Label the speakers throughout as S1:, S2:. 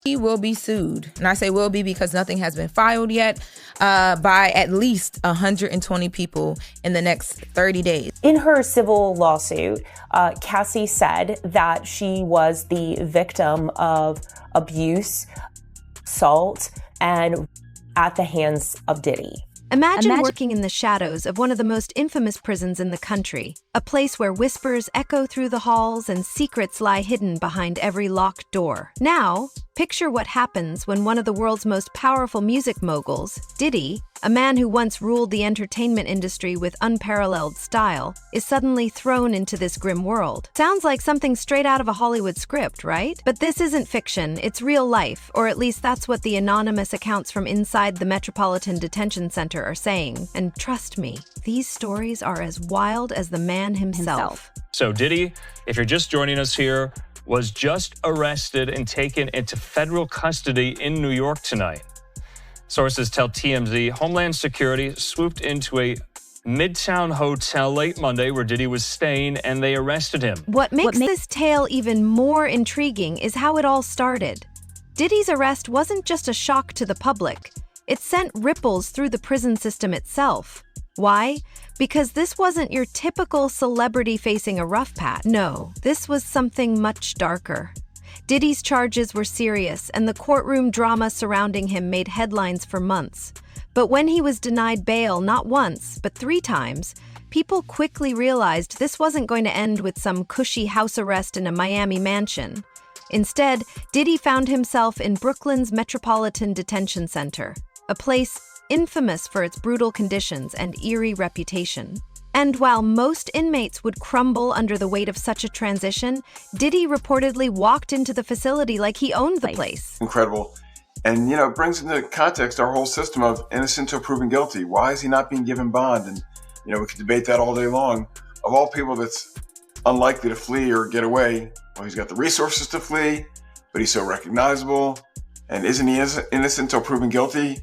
S1: He will be sued. And I say will be because nothing has been filed yet, by at least 120 people in the next 30 days.
S2: In her civil lawsuit, Cassie said that she was the victim of abuse, assault, and at the hands of Diddy.
S3: Imagine working in the shadows of one of the most infamous prisons in the country, a place where whispers echo through the halls and secrets lie hidden behind every locked door. Now, picture what happens when one of the world's most powerful music moguls, Diddy, a man who once ruled the entertainment industry with unparalleled style, is suddenly thrown into this grim world. Sounds like something straight out of a Hollywood script, right? But this isn't fiction, it's real life, or at least that's what the anonymous accounts from inside the Metropolitan Detention Center are saying. And trust me, these stories are as wild as the man himself.
S4: So Diddy, if you're just joining us here, was just arrested and taken into federal custody in New York tonight. Sources tell TMZ Homeland Security swooped into a Midtown hotel late Monday where Diddy was staying, and they arrested him.
S3: What makes this tale even more intriguing is how it all started. Diddy's arrest wasn't just a shock to the public. It sent ripples through the prison system itself. Why? Because this wasn't your typical celebrity facing a rough patch. No, this was something much darker. Diddy's charges were serious, and the courtroom drama surrounding him made headlines for months. But when he was denied bail not once, but 3 times, people quickly realized this wasn't going to end with some cushy house arrest in a Miami mansion. Instead, Diddy found himself in Brooklyn's Metropolitan Detention Center, a place infamous for its brutal conditions and eerie reputation. And while most inmates would crumble under the weight of such a transition, Diddy reportedly walked into the facility like he owned the place.
S5: Incredible. And, it brings into context our whole system of innocent till proven guilty. Why is he not being given bond? And, we could debate that all day long. Of all people that's unlikely to flee or get away, well, he's got the resources to flee, but he's so recognizable. And isn't he innocent till proven guilty?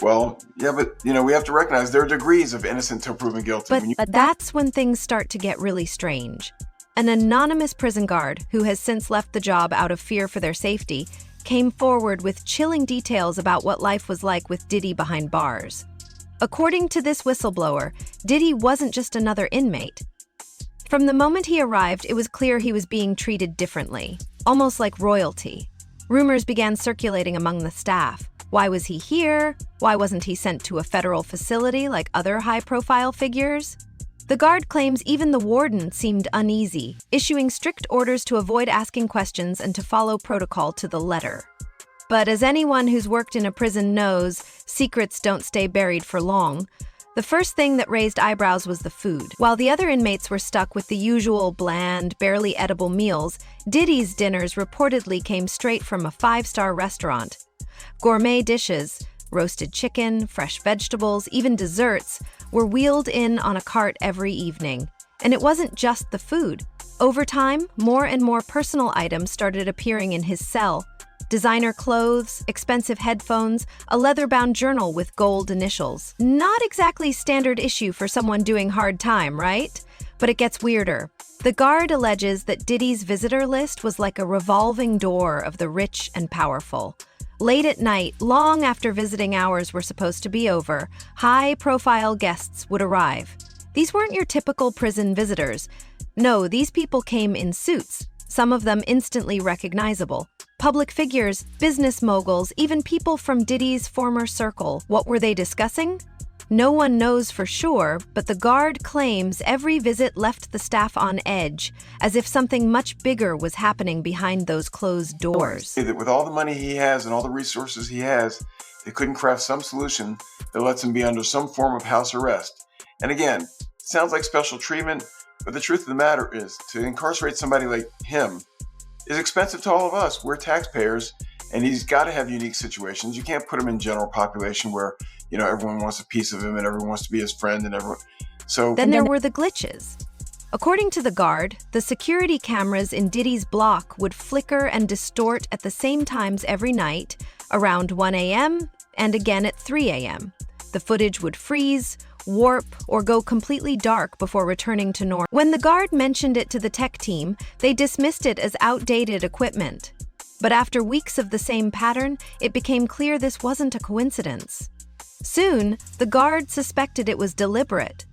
S5: Well, yeah, but, we have to recognize there are degrees of innocent till proven guilty.
S3: But that's when things start to get really strange. An anonymous prison guard, who has since left the job out of fear for their safety, came forward with chilling details about what life was like with Diddy behind bars. According to this whistleblower, Diddy wasn't just another inmate. From the moment he arrived, it was clear he was being treated differently, almost like royalty. Rumors began circulating among the staff. Why was he here? Why wasn't he sent to a federal facility like other high-profile figures? The guard claims even the warden seemed uneasy, issuing strict orders to avoid asking questions and to follow protocol to the letter. But as anyone who's worked in a prison knows, secrets don't stay buried for long. The first thing that raised eyebrows was the food. While the other inmates were stuck with the usual bland, barely edible meals, Diddy's dinners reportedly came straight from a 5-star restaurant. Gourmet dishes, roasted chicken, fresh vegetables, even desserts, were wheeled in on a cart every evening. And it wasn't just the food. Over time, more and more personal items started appearing in his cell. Designer clothes, expensive headphones, a leather-bound journal with gold initials. Not exactly standard issue for someone doing hard time, right? But it gets weirder. The guard alleges that Diddy's visitor list was like a revolving door of the rich and powerful. Late at night, long after visiting hours were supposed to be over, high-profile guests would arrive. These weren't your typical prison visitors. No, these people came in suits, some of them instantly recognizable. Public figures, business moguls, even people from Diddy's former circle. What were they discussing? No one knows for sure, but the guard claims every visit left the staff on edge, as if something much bigger was happening behind those closed doors.
S5: That with all the money he has and all the resources he has, they couldn't craft some solution that lets him be under some form of house arrest. And again, it sounds like special treatment, but the truth of the matter is, to incarcerate somebody like him is expensive to all of us. We're taxpayers, and he's got to have unique situations. You can't put him in general population where everyone wants a piece of him and everyone wants to be his friend and everyone.
S3: Then there were the glitches. According to the guard, the security cameras in Diddy's block would flicker and distort at the same times every night, around 1 a.m. and again at 3 a.m. The footage would freeze, warp, or go completely dark before returning to normal. When the guard mentioned it to the tech team, they dismissed it as outdated equipment. But after weeks of the same pattern, it became clear this wasn't a coincidence. Soon, the guard suspected it was deliberate.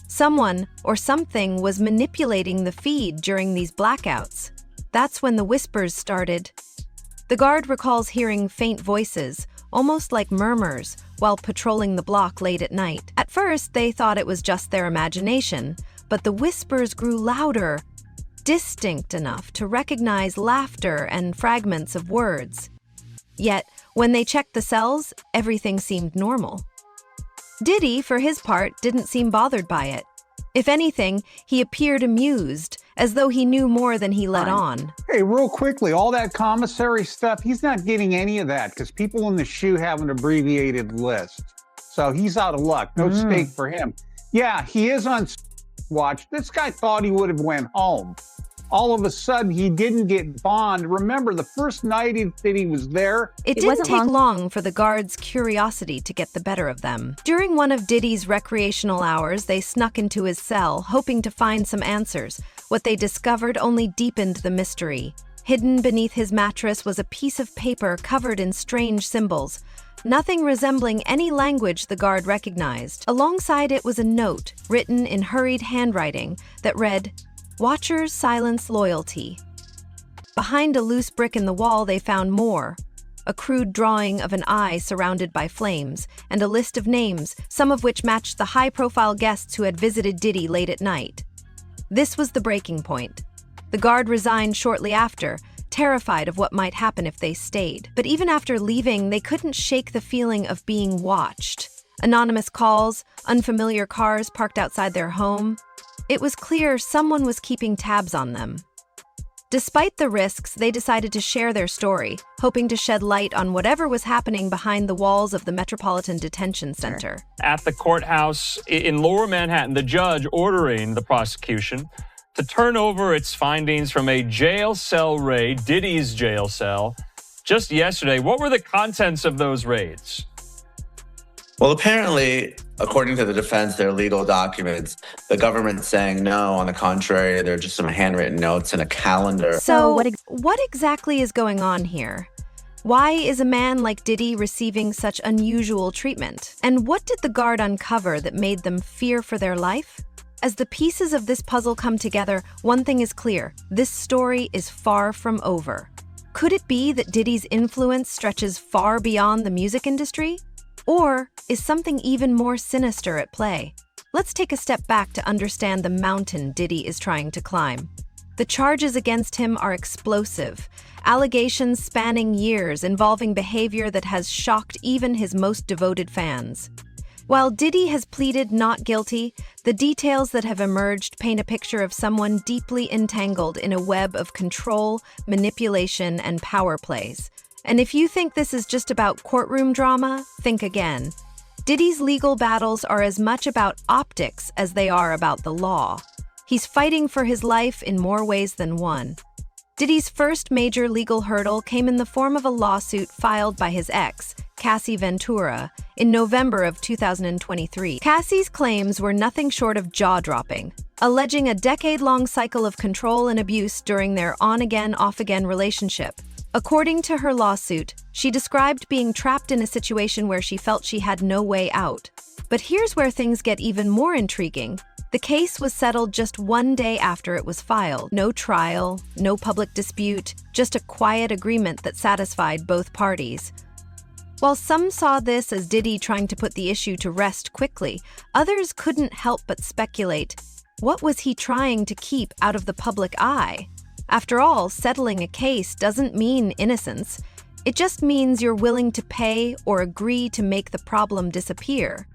S3: Someone or something was manipulating the feed during these blackouts. That's when the whispers started. The guard recalls hearing faint voices, almost like murmurs, while patrolling the block late at night. At first, they thought it was just their imagination, but the whispers grew louder, distinct enough to recognize laughter and fragments of words. Yet, when they checked the cells, everything seemed normal. Diddy, for his part, didn't seem bothered by it. If anything, he appeared amused, as though he knew more than he let on.
S6: Hey, real quickly, all that commissary stuff, he's not getting any of that because people in the SHU have an abbreviated list. So he's out of luck. No stake for him. Yeah, he is on watch. This guy thought he would have went home. All of a sudden, he didn't get bond. Remember, the first night that he was there,
S3: It didn't take long for the guards' curiosity to get the better of them. During one of Diddy's recreational hours, they snuck into his cell, hoping to find some answers. What they discovered only deepened the mystery. Hidden beneath his mattress was a piece of paper covered in strange symbols, nothing resembling any language the guard recognized. Alongside it was a note, written in hurried handwriting, that read, "Watchers silence loyalty." Behind a loose brick in the wall, they found more. A crude drawing of an eye surrounded by flames, and a list of names, some of which matched the high-profile guests who had visited Diddy late at night. This was the breaking point. The guard resigned shortly after, terrified of what might happen if they stayed. But even after leaving, they couldn't shake the feeling of being watched. Anonymous calls, unfamiliar cars parked outside their home. It was clear someone was keeping tabs on them. Despite the risks, they decided to share their story, hoping to shed light on whatever was happening behind the walls of the Metropolitan Detention Center.
S4: At the courthouse in Lower Manhattan, the judge ordering the prosecution to turn over its findings from a jail cell raid, Diddy's jail cell, just yesterday. What were the contents of those raids?
S7: Well, apparently, according to the defense, their legal documents, the government's saying no. On the contrary, they're just some handwritten notes and a calendar.
S3: So, what exactly is going on here? Why is a man like Diddy receiving such unusual treatment? And what did the guard uncover that made them fear for their life? As the pieces of this puzzle come together, one thing is clear: this story is far from over. Could it be that Diddy's influence stretches far beyond the music industry? Or is something even more sinister at play? Let's take a step back to understand the mountain Diddy is trying to climb. The charges against him are explosive, allegations spanning years involving behavior that has shocked even his most devoted fans. While Diddy has pleaded not guilty, the details that have emerged paint a picture of someone deeply entangled in a web of control, manipulation, and power plays. And if you think this is just about courtroom drama, think again. Diddy's legal battles are as much about optics as they are about the law. He's fighting for his life in more ways than one. Diddy's first major legal hurdle came in the form of a lawsuit filed by his ex, Cassie Ventura, in November of 2023. Cassie's claims were nothing short of jaw-dropping, alleging a decade-long cycle of control and abuse during their on-again, off-again relationship. According to her lawsuit, she described being trapped in a situation where she felt she had no way out. But here's where things get even more intriguing. The case was settled just one day after it was filed. No trial, no public dispute, just a quiet agreement that satisfied both parties. While some saw this as Diddy trying to put the issue to rest quickly, others couldn't help but speculate, what was he trying to keep out of the public eye? After all, settling a case doesn't mean innocence. It just means you're willing to pay or agree to make the problem disappear.